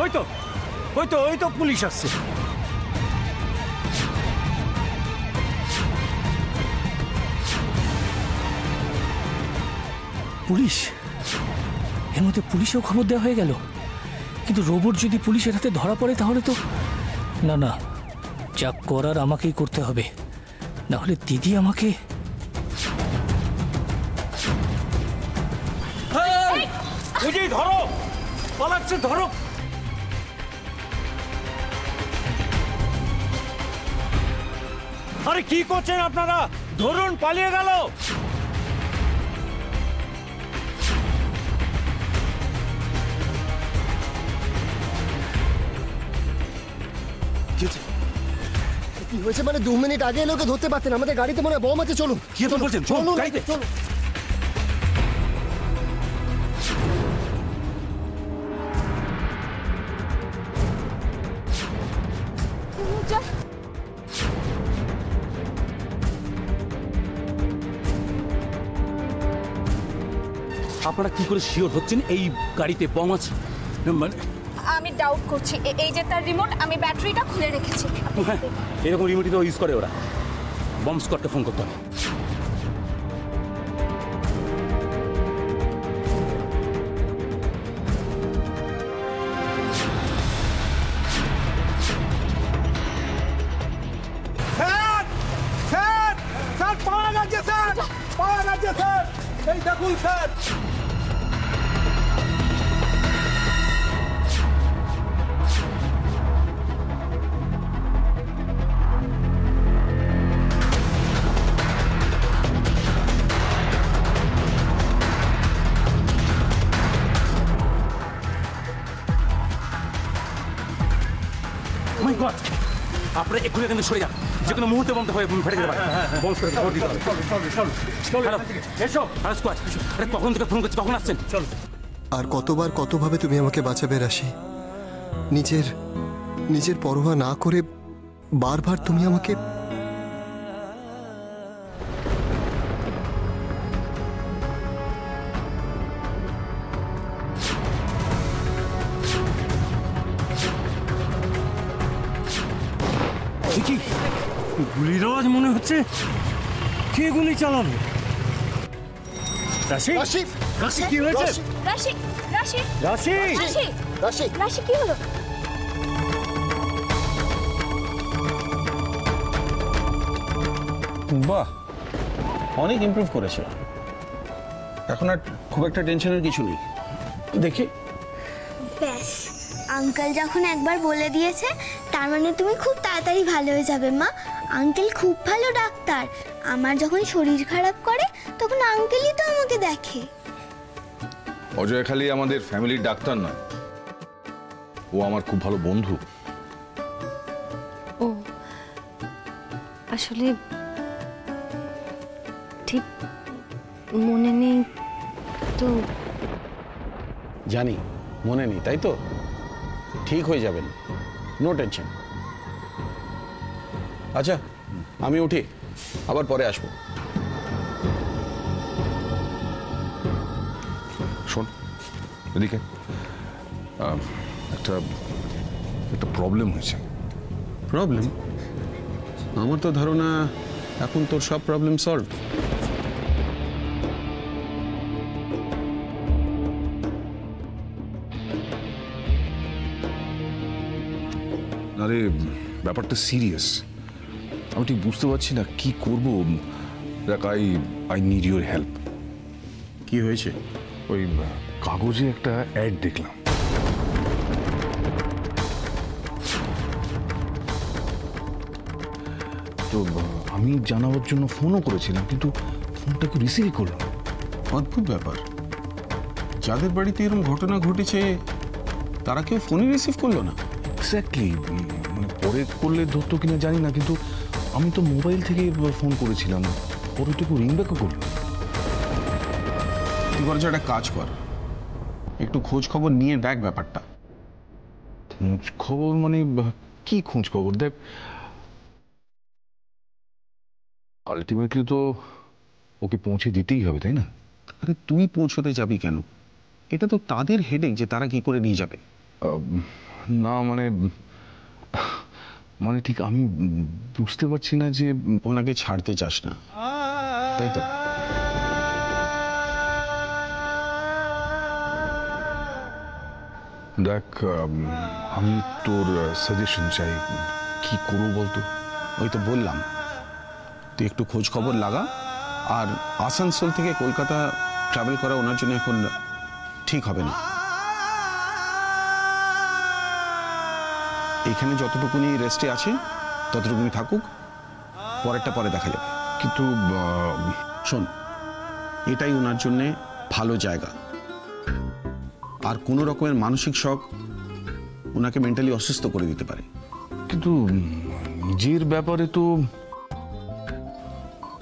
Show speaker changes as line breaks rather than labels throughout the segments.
ওই তো ওই তো ওই তো পুলিশ আসছে। পুলিশ? এর মধ্যে পুলিশেও খবর দেওয়া হয়ে গেল। কিন্তু রোবট যদি পুলিশের হাতে ধরা পড়ে তাহলে তো না না, যা করার আমাকেই করতে হবে, না হলে দিদি আমাকে। ধরো, পালাচ্ছে, ধরো। আরে কি করছেন আপনারা? ধরুন, পালিয়ে গেল।
কি হয়েছে? মানে 2 মিনিট আগে লোকে ধরতে পারতেন, আমাদের গাড়িতে মনে হয় বম আছে। চলুন।
কি বলছেন? চলুন গাড়িতে, চলুন। আপনারা কি করে শিওর হচ্ছেন এই গাড়িতে বম আছে? মানে
আমি ডাউট করছি। এই যে তার রিমোট, আমি ব্যাটারিটা খুলে রেখেছি।
হ্যাঁ, এরকম রিমোটই তো ইউজ করে ওরা। বম স্কোয়াডকে ফোন করতে হবে।
পাওয়া যাচ্ছে স্যার, পাওয়া যাচ্ছে স্যার, এই দেখুন স্যার।
আপনারা এক্ষুনি এখান থেকে সরে যান, যে কোনো মুহূর্তে বমটা হয়ে ফেটে যেতে পারে। কখন থেকে ফোন করছি, কখন আসছেন?
আর কতবার কতভাবে তুমি আমাকে বাঁচাবে রাশি? নিজের পরোয়া না করে বারবার তুমি আমাকে।
কি গুলির আওয়াজ মনে হচ্ছে? কে গুলি চালানো? রাশি,
রাশি,
রাশি কি হয়েছে?
রাশি, রাশি,
রাশি,
রাশি,
রাশি,
রাশি কি হলো?
বাহ, অনেক ইমপ্রুভ করেছে। এখন আর খুব একটা টেনশনের কিছু নেই। দেখি।
ব্যাস, আঙ্কেল যখন একবার বলে দিয়েছে তার মানে তুমি খুব তাড়াতাড়ি ভালো হয়ে যাবে মা। আঙ্কেল খুব ভালো ডাক্তার। আমার যখন শরীর খারাপ করে তখন আঙ্কেলই তো আমাকে দেখে।
অজয় খালি আমাদের ফ্যামিলির ডাক্তার নয়, ও আমার খুব ভালো বন্ধু।
ও আসলে ঠিক মনে নেই তো।
জানি মনে নেই, তাই তো? ঠিক হয়ে যাবেন, নো টেনশন। আচ্ছা, আমি উঠি, আবার পরে আসবো।
শোন এদিকে, একটা প্রবলেম হয়েছে।
প্রবলেম? আমার তো ধারণা এখন তোর সব প্রবলেম সলভ।
আরে ব্যাপারটা সিরিয়াস, আমি ঠিক বুঝতে পারছি না কি করবো। I need your help.
কি হয়েছে?
ওই কাগজে একটা অ্যাড দেখলাম। তো আমি জানাবার জন্য ফোনও করেছিলাম, কিন্তু ফোনটা কেউ রিসিভই করলো না।
অদ্ভুত ব্যাপার, যাদের বাড়িতে এরকম ঘটনা ঘটেছে তারা কেউ ফোনই রিসিভ করলো না।
এক্স্যাক্টলি, মানে পরে করলে ধরতো কিনা জানি না, কিন্তু আমি তো মোবাইল থেকে ফোন করেছিলাম, পরে তো কেউ রিংব্যাকও করলো।
তুই বরঞ্চ একটা কাজ কর, একটু খোঁজ খবর নিয়ে দেখ ব্যাপারটা।
খোঁজ খবর মানে কি খোঁজ খবর? দেখ, আলটিমেটলি তো ওকে পৌঁছে দিতেই হবে, তাই না?
আরে তুই পৌঁছতে যাবি কেন? এটা তো তাদের হেডেক যে তারা কি করে নিয়ে যাবে।
না মানে মানে ঠিক আমি বুঝতে পারছি না যে
ওনাকে ছাড়তে চাস না, তাই তো?
দেখ আমি তোর সাজেশন চাই, কি করবো বলতো?
ওই তো বললাম, তুই একটু খোঁজ খবর লাগা। আর আসানসোল থেকে কলকাতা ট্রাভেল করা ওনার জন্য এখন ঠিক হবে না। এখানে যতটুকুনি রেস্টে আছে ততটুকুনি থাকুক, পরেরটা পরে দেখা যাবে।
কিন্তু
শোন, এটাই ওনার জন্য ভালো জায়গা। আর কোনো রকমের মানসিক শক ওনাকে মেন্টালি অসুস্থ করে দিতে পারে।
কিন্তু নিজের ব্যাপারে তো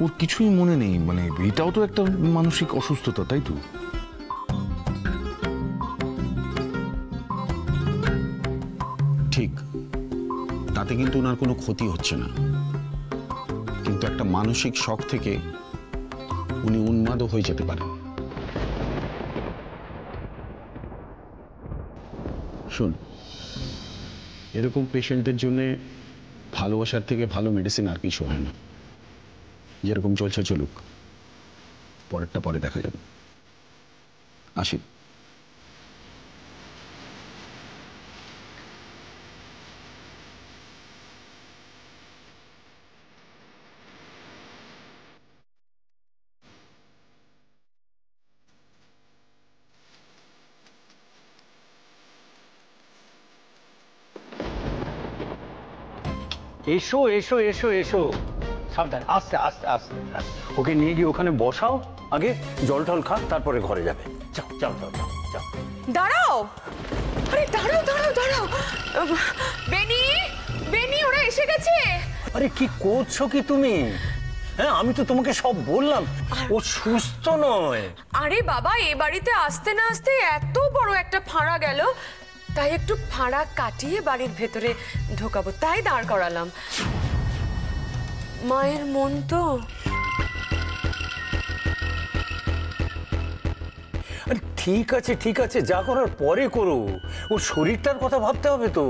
ওর কিছুই মনে নেই, মানে এটাও তো একটা মানসিক অসুস্থতা, তাই তো?
ঠিক, তাতে কিন্তু ওনার কোনো ক্ষতি হচ্ছে না, কিন্তু একটা মানসিক শক থেকে উনি উন্মাদও হয়ে যেতে পারেন। শোন, এরকম পেশেন্টদের জন্য ভালোবাসার থেকে ভালো মেডিসিন আর কিছু হয় না। যেরকম চলছে চলুক, পরেরটা পরে দেখা যাবে। আসি।
এসো এসো এসো এসো, সাবধান, আস্তে আস্তে আস্তে। ওকে নিয়ে গিয়ে ওখানে বসাও, আগে জল টল খা, তারপরে ঘরে যাবে। যাও যাও যাও যাও যাও।
দাঁড়াও, আরে দাঁড়াও দাঁড়াও দাঁড়াও। বেনি, বেনি, ওরা এসে গেছে।
আরে কি করছো কি তুমি? হ্যাঁ, আমি তো তোমাকে সব বললাম, ও সুস্থ নয়।
আরে বাবা, এ বাড়িতে আসতে না আসতে এত বড় একটা ফাঁড়া গেল, তাই একটু ফাঁড়া কাটিয়ে বাড়ির ভেতরে ঢোকাবো, তাই দাঁড় করালাম। মায়ের মন তো।
আরে ঠিক আছে ঠিক আছে, যা করার পরে করো, ওর শরীরটার কথা ভাবতে হবে তো।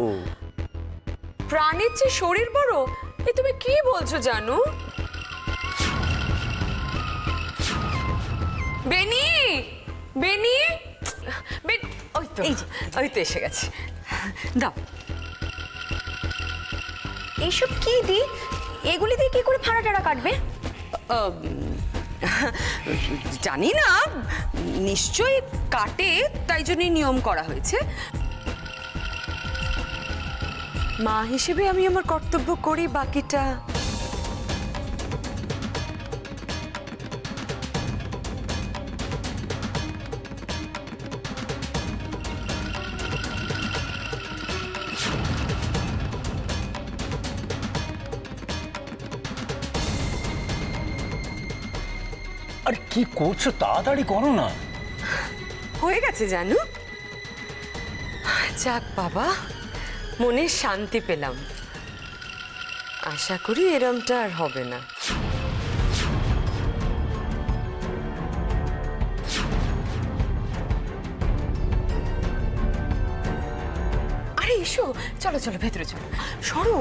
প্রাণের চেয়ে শরীর বড়, এ তুমি কি বলছো জানু? বেনি, বেনি, ওই তো, ওই তো এসে গেছে। দাও।
এইসব কি দি? এগুলি দিয়ে কি করে ফাড়া টাড়া কাটবে?
জানি না, নিশ্চয়ই কাটে, তাই জন্যই নিয়ম করা হয়েছে। মা হিসেবে আমি আমার কর্তব্য করি, বাকিটা
আরে কি করছো, তাড়াতাড়ি করো না।
হয়ে গেছে জানু। যাক বাবা, মনে শান্তি পেলাম। আশা করি এরমটা আর হবে না। আরে এসো, চলো চলো ভেতরে চলো। সরো,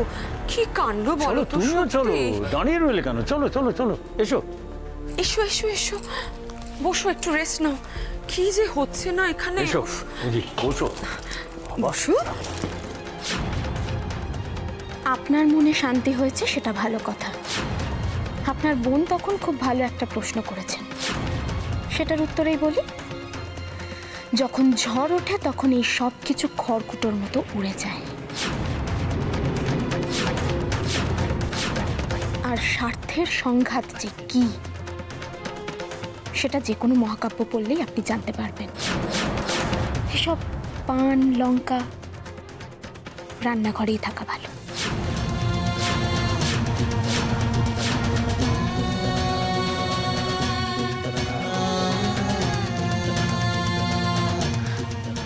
কি কাণ্ড বলো
চলো,
তো।
তুমিও চলো, দাঁড়িয়ে রইলে কেন? চলো চলো চলো, এসো
এসো এসো এসো, বসো, একটু রেস্ট নাও। কি যে হচ্ছে না এখানে।
এসো, বসো
বসো।
আপনার মনে শান্তি হয়েছে, সেটা ভালো কথা। আপনার বোন তখন খুব ভালো একটা প্রশ্ন করেছেন, সেটার উত্তরেই বলি। যখন ঝড় ওঠে তখন এই সব কিছু খড়কুটোর মতো উড়ে যায়, আর স্বার্থের সংঘাত যে কি সেটা যে কোনো মহাকাব্য পড়লেই আপনি জানতে পারবেন। এসব পান লঙ্কা রান্নাঘরেই থাকা ভালো।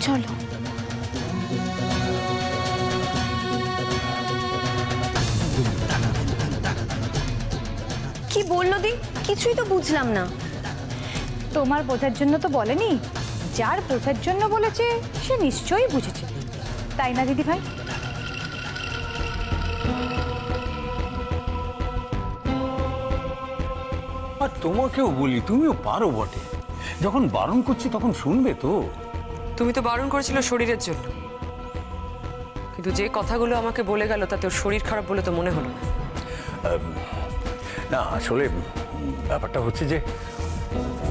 চলো।
কি বললো দি? কিছুই তো বুঝলাম না।
তোমার বোঝার জন্য তো বলেনি, যার বোঝার জন্য বলেছে সে নিশ্চয়ই বুঝেছে। তাই না দিদি ভাই?
আর তোমাকেও বলি, তুমিও পারো বটে। যখন বারণ করছি তখন শুনবে তো।
তুমি তো বারণ করেছিল শরীরের জন্য, কিন্তু যে কথাগুলো আমাকে বলে গেল তাতে ওর শরীর খারাপ বলে তো মনে হলো না।
না, আসলে ব্যাপারটা হচ্ছে যে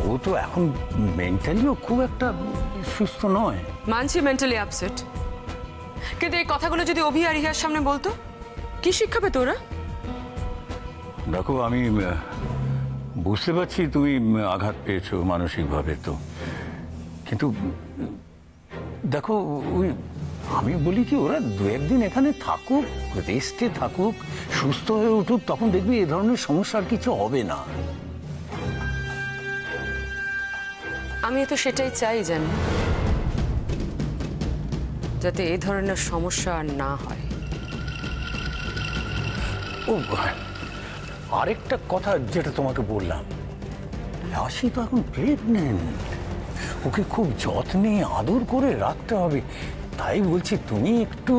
ও তো এখন মেন্টালিও খুব একটা সুস্থ নয়।
মানছি মেন্টালি আপসেট, কিন্তু এই কথাগুলো যদি অভি আর ইহার সামনে বলতো, কি শিক্ষা পেত ওরা?
দেখো, আমি বুঝতে পারছি তুমি আঘাত পেয়েছো মানসিকভাবে, তো কিন্তু দেখো ওই আমি বলি কি, ওরা দু একদিন এখানে থাকুক, রেস্টে থাকুক, সুস্থ হয়ে উঠুক, তখন দেখবি এ ধরনের সমস্যার কিছু হবে না।
আমি তো সেটাই চাই, জানি, যাতে এই ধরনের সমস্যা আর না হয়।
ও আরেকটা কথা যেটা তোমাকে বললাম, রাশি তো এখন প্রেগনেন্ট, ওকে খুব যত্নে আদর করে রাখতে হবে। তাই বলছি তুমি একটু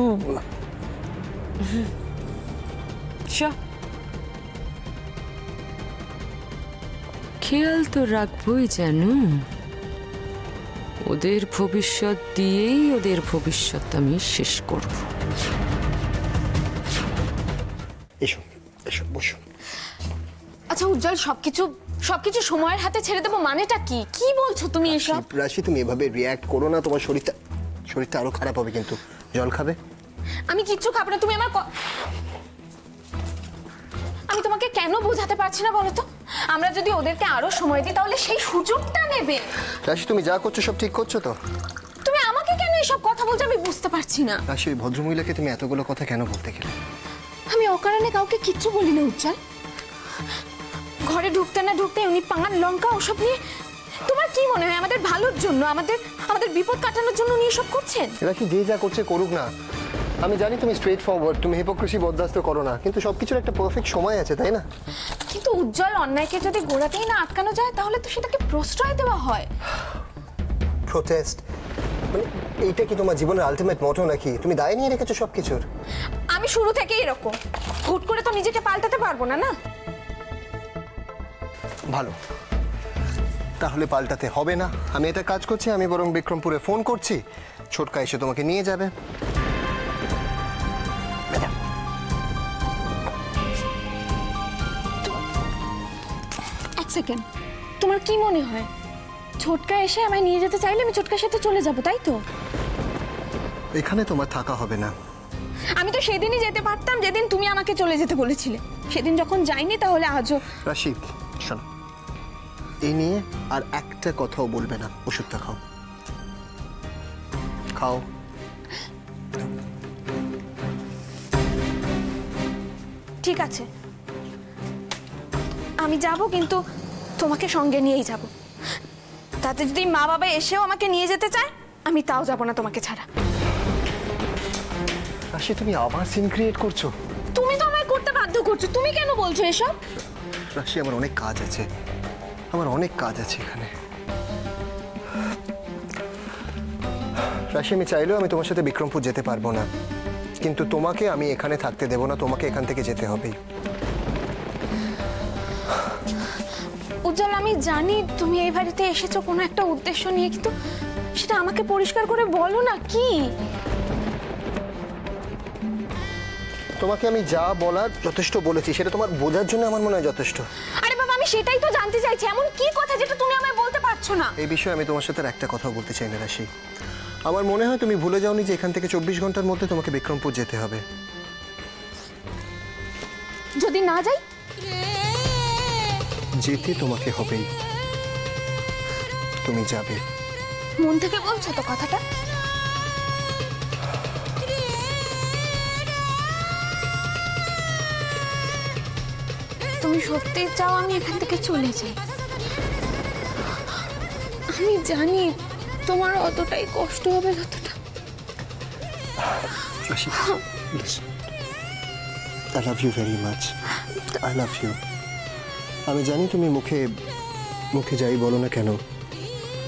খেয়াল তো রাখবই, জানো, ওদের ভবিষ্যৎ দিয়েই ওদের ভবিষ্যৎ আমি শেষ করব।
এসো এসো বসো।
আচ্ছা উজ্জ্বল, সবকিছু সময়ের হাতে ছেড়ে দেবো মানেটা কি? কি বলছো তুমি এসব?
রাশি, তুমি এভাবে রিয়্যাক্ট করো না, তোমার শরীরটা আরো খারাপ হবে। কিন্তু জল খাবে?
আমি কিচ্ছু খাবো না। তুমি আমার আমি তোমাকে কেন বোঝাতে পারছি না বলো তো? আমরা যদি ওদেরকে আরো সময় দিই তাহলে সেই সুযোগটা নেবে।
রাশি, তুমি যা করছো সব ঠিক করছো তো?
তুমি আমাকে কেন এসব কথা বলছো আমি বুঝতে পারছি না।
রাশি, ওই ভদ্রমহিলাকে তুমি এতগুলো কথা কেন বলতে গেলে?
আমি অকারণে কাউকে কিচ্ছু বলি না উজ্জ্বল। ঘরে ঢুকতে না ঢুকতে উনি পান লঙ্কা ওসব নিয়ে, তোমার কি মনে হয় আমাদের ভালোর জন্য, আমাদের বিপদ কাটানোর জন্য উনি এসব করছেন?
রাশি, যে যা করছে করুক না। আমি জানি তুমি স্ট্রেট ফরওয়ার্ড, তুমি হিপোক্রেসি বরদাস্ত করো না, কিন্তু সবকিছুর একটা পারফেক্ট সময় আছে, তাই না?
কিন্তু উজ্জ্বল, অন্যায়কে যদি গোড়াতেই না আটকানো যায় তাহলে তো সেটাকে প্রশ্রয় দেওয়া হয়।
প্রোটেস্ট মানে এইটা কি তোমার জীবনের আলটিমেট মোটো নাকি? তুমি দায় নিয়ে রেখেছো সবকিছুর।
আমি শুরু থেকেই এরকম, হুট করে তো নিজেকে পাল্টাতে পারবো না। না,
ভালো, তাহলে পাল্টাতে হবে না। আমি এটা কাজ করছি, আমি বরং বিক্রমপুরে ফোন করছি, ছোটকা এসে তোমাকে নিয়ে যাবে।
এক সেকেন্ড, তোমার কি মনে হয় ছোটকা এসে আমায় নিয়ে যেতে চাইলে আমি ছোটকার সাথে চলে যাব, তাই তো?
এখানে তোমার থাকা হবে না।
আমি তো সেদিনই যেতে পারতাম যেদিন তুমি আমাকে চলে যেতে বলেছিলে। সেদিন যখন যাইনি তাহলে আজও।
রাশি শোনো, এই নিয়ে আর একটা কথাও বলবে না। ওষুধটা খাও, খাও।
ঠিক আছে, আমি যাব, কিন্তু তোমাকে সঙ্গে নিয়েই যাব। তাতে যদি মা বাবা এসেও আমাকে নিয়ে যেতে চায় আমি তাও যাব না তোমাকে ছাড়া।
রাশি, তুমি আবার সিন ক্রিয়েট করছো।
তুমি তো আমায় করতে বাধ্য করছো, তুমি কেন বলছো এসব?
রাশি, আমার অনেক কাজ আছে, এখানে। রাশি, আমি চাইলেও আমি তোমার সাথে বিক্রমপুর যেতে পারবো না, কিন্তু তোমাকে আমি এখানে থাকতে দেবো না, তোমাকে এখান থেকে যেতে হবে।
উজ্জ্বল, আমি জানি তুমি এই বাড়িতে এসেছো কোনো একটা উদ্দেশ্য নিয়ে, কিন্তু সেটা আমাকে পরিষ্কার করে বলো না। কি?
তোমাকে আমি যা বলার যথেষ্ট বলেছি, সেটা তোমার বোঝার জন্য আমার মনে হয় যথেষ্ট।
আরে বাবা, আমি সেটাই তো জানতে চাইছি, এমন কি কথা যেটা তুমি আমায় বলতে পারছো না?
এই বিষয়ে আমি তোমার সাথে একটা কথা বলতে চাই না রাশি। আমার মনে হয় তুমি ভুলে যাওনি যে এখান থেকে 24 ঘন্টার মধ্যে তোমাকে বিক্রমপুর যেতে হবে।
যদি না যাই?
যেতে তোমাকে হবেই, তুমি যাবে।
মন থেকে বলছো তো কথাটা? তুমি সত্যি চাও আমি এখান থেকে চলে যাই? আমি জানি তোমার অতটাই কষ্ট হবে যতটা।
I love you very much. I love you. আমি জানি তুমি মুখে যাই বলো না কেন,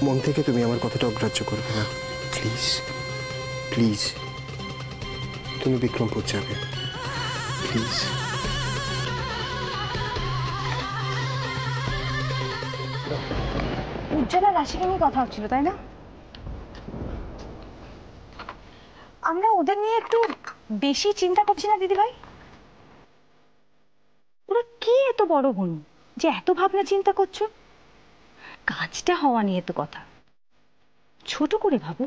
মন থেকে তুমি আমার কথাটা অগ্রাহ্য করবে না। প্লিজ প্লিজ তুমি বিক্রমপুর যাবে প্লিজ।
উজ্জ্বলা রাশিকে নিয়ে কথা হচ্ছিল তাই না? আমরা ওদের নিয়ে একটু বেশি চিন্তা করছি না দিদিভাই? ওরা কি এত বড় বোন যে এত ভাবনা চিন্তা করছো? কাজটা হওয়া নিয়ে তো কথা, ছোট করে ভাবো।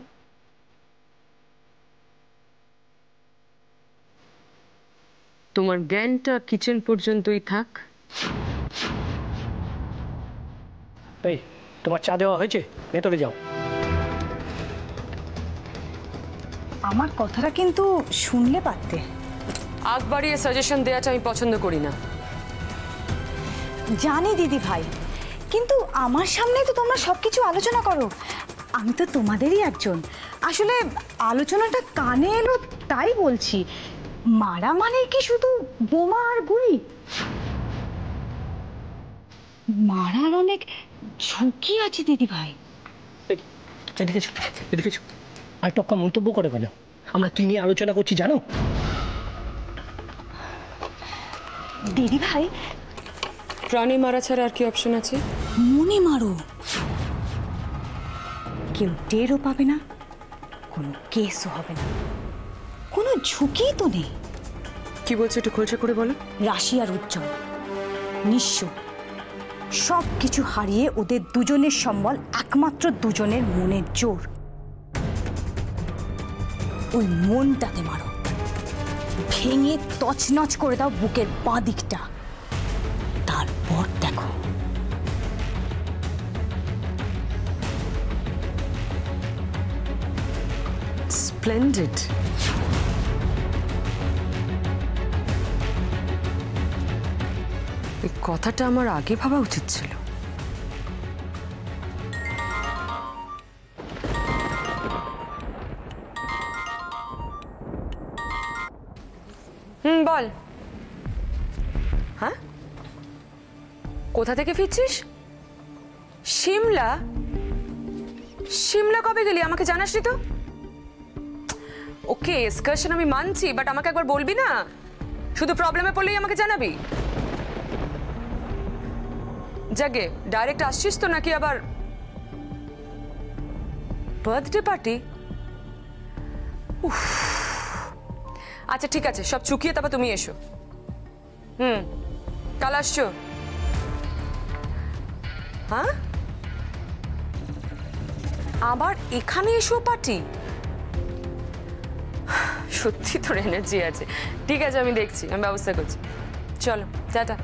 তোমার জ্ঞানটা কিচেন পর্যন্তই থাক।
এই তোমার চা দেওয়া হয়েছে, ভেতরে যাও।
আমার কথাটা কিন্তু শুনলে পারতে।
আগ বাড়িয়ে সাজেশন দেওয়াটা আমি পছন্দ করি না।
জানি দিদি ভাই, কিন্তু আমার সামনে তো তোমরা সবকিছু আলোচনা করো, আমি তো তোমাদেরই একজন। আসলে আলোচনাটা কানে এলো তাই বলছি। মারা মানে কি শুধু বোমা আর গুলি? মারার অনেক ঝুঁকি আছে দিদি ভাই।
দেখেছো আর টক্কা মন্তব্য করে কেন? আমরা কি নিয়ে আলোচনা করছি জানো?
দিদি ভাই,
প্রাণী মারা ছাড়া আর কি অপশন আছে?
মনে মারো, কেউ টেরও পাবে না, কোনো কেসও হবে না, কোনো ঝুঁকি তো নেই।
কি বলছো একটু খোলসা করে বলো।
রাশি আর উজ্জ্বল নিঃস্ব, সব কিছু হারিয়ে ওদের দুজনের সম্বল একমাত্র দুজনের মনের জোর। ওই মনটাতে মারো, ভেঙে তছনছ করে দাও বুকের বাঁ দিকটা, তারপর দেখো।
স্প্লেন্ডেড। এই কথাটা আমার আগে ভাবা উচিত ছিল। বল। হ্যাঁ, কোথা থেকে ফিরছিস? সিমলা? সিমলা কবে গেলি আমাকে জানাসনি তো? ওকে এক্সকারশন আমি মানছি, বাট আমাকে একবার বলবি না? শুধু প্রবলেমে পড়লেই আমাকে জানাবি? জাগে ডাইরেক্ট আসছিস তো নাকি আবার বার্থডে পার্টি? আচ্ছা ঠিক আছে, সব চুকিয়ে তারপর তুমি এসো। কাল আসছো? হ্যাঁ, আবার এখানে এসো পার্টি? সত্যি তোর এনার্জি আছে। ঠিক আছে আমি দেখছি, আমি ব্যবস্থা করছি। চলো টাটা।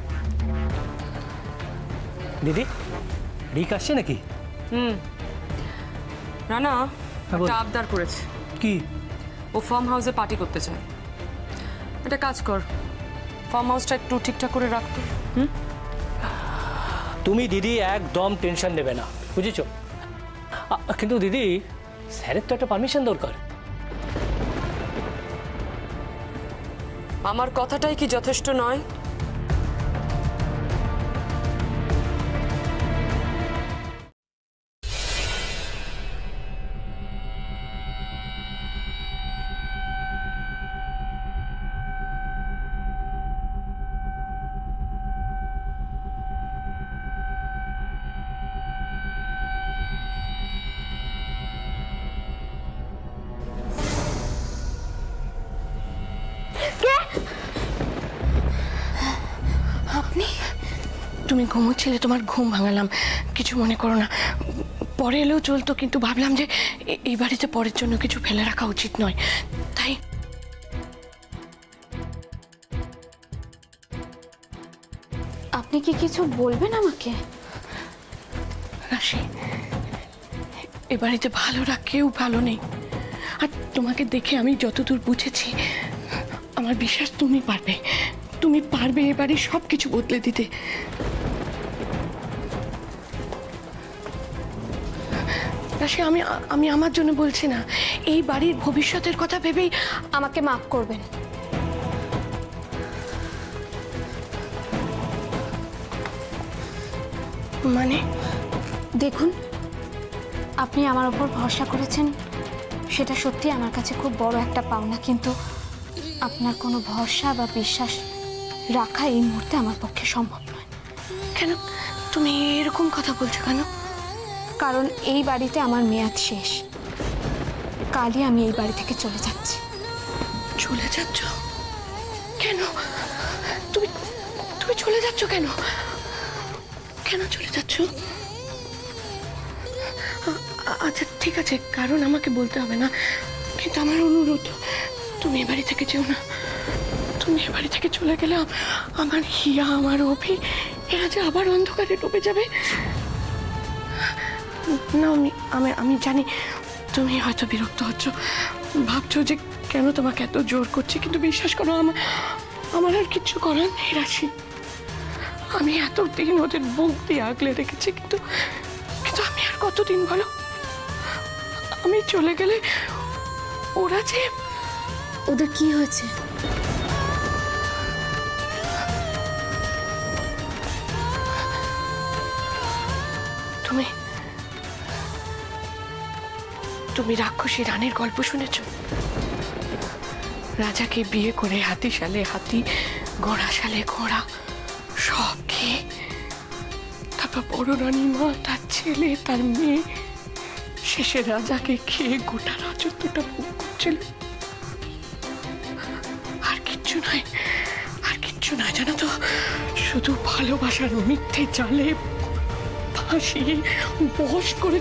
দিদি রিক আসছে নাকি?
না না, একটা আবদার করেছে।
কি?
ও ফার্ম হাউসে পার্টি করতে চায়। একটা কাজ কর, ফার্ম হাউসটা একটু ঠিকঠাক করে রাখতো।
তুমি দিদি একদম টেনশন নেবে না, বুঝেছো? কিন্তু দিদি স্যারের তো একটা পারমিশন দরকার।
আমার কথাটাই কি যথেষ্ট নয়?
তুমি ঘুমোচ্ছিলে, তোমার ঘুম ভাঙালাম, কিছু মনে করো না। পরে এলেও চলতো, কিন্তু ভাবলাম যে এই বাড়িতে পরের জন্য কিছু ফেলে রাখা উচিত নয়, তাই।
আপনি কি কিছু বলবেন আমাকে?
রাশি, এ বাড়িতে ভালোরা কেউ ভালো নেই, আর তোমাকে দেখে আমি যতদূর বুঝেছি আমার বিশ্বাস তুমি পারবে, তুমি পারবে এ বাড়ির সব কিছু বদলে দিতে। রাশি, আমি আমার জন্য বলছি না, এই বাড়ির ভবিষ্যতের কথা ভেবেই।
আমাকে মাফ করবেন।
মানে?
দেখুন, আপনি আমার উপর ভরসা করেছেন, সেটা সত্যি আমার কাছে খুব বড় একটা পাওনা, কিন্তু
আপনার কোনো ভরসা বা বিশ্বাস রাখা এই মুহূর্তে আমার পক্ষে সম্ভব নয়।
কেন তুমি এরকম কথা বলছো কেন?
কারণ এই বাড়িতে আমার মেয়াদ শেষ। কালই আমি এই বাড়ি থেকে চলে যাচ্ছি।
চলে যাচ্ছ কেন? তুমি তুমি চলে যাচ্ছ কেন? কেন চলে যাচ্ছ? আচ্ছা ঠিক আছে, কারণ আমাকে বলতে হবে না, কিন্তু আমার অনুরোধ, তুমি এ বাড়ি থেকে যেও না। তুমি এ বাড়ি থেকে চলে গেলে আমার হিয়া, আমার অভি, এরা যে আবার অন্ধকারে ডুবে যাবে। না আমি জানি তুমি হয়তো বিরক্ত হচ্ছ, ভাবছো যে কেন তোমাকে এত জোর করছি, কিন্তু বিশ্বাস করো আমার আর কিচ্ছু করার নেই রাশি। আমি এতদিন ওদের বুক দিয়ে আগলে রেখেছি, কিন্তু আমি আর কতদিন বলো? আমি চলে গেলে ওরা যে...
ওদের কি হয়েছে?
তুমি রাক্ষসী রানীর গল্প শুনেছ? রাজাকে বিয়ে করে হাতিশালে হাতি, ঘোড়াশালে ঘোড়া সব খেয়ে, তারপর বড় রানী মা, তার ছেলে, তার মেয়ে, শেষে রাজাকে খেয়ে গোটা রাজত্বটা ভোগ করছিল। আর কিচ্ছু নয় জানো তো, শুধু ভালোবাসার মিথ্যে জালে ফাঁসিয়ে বশ করে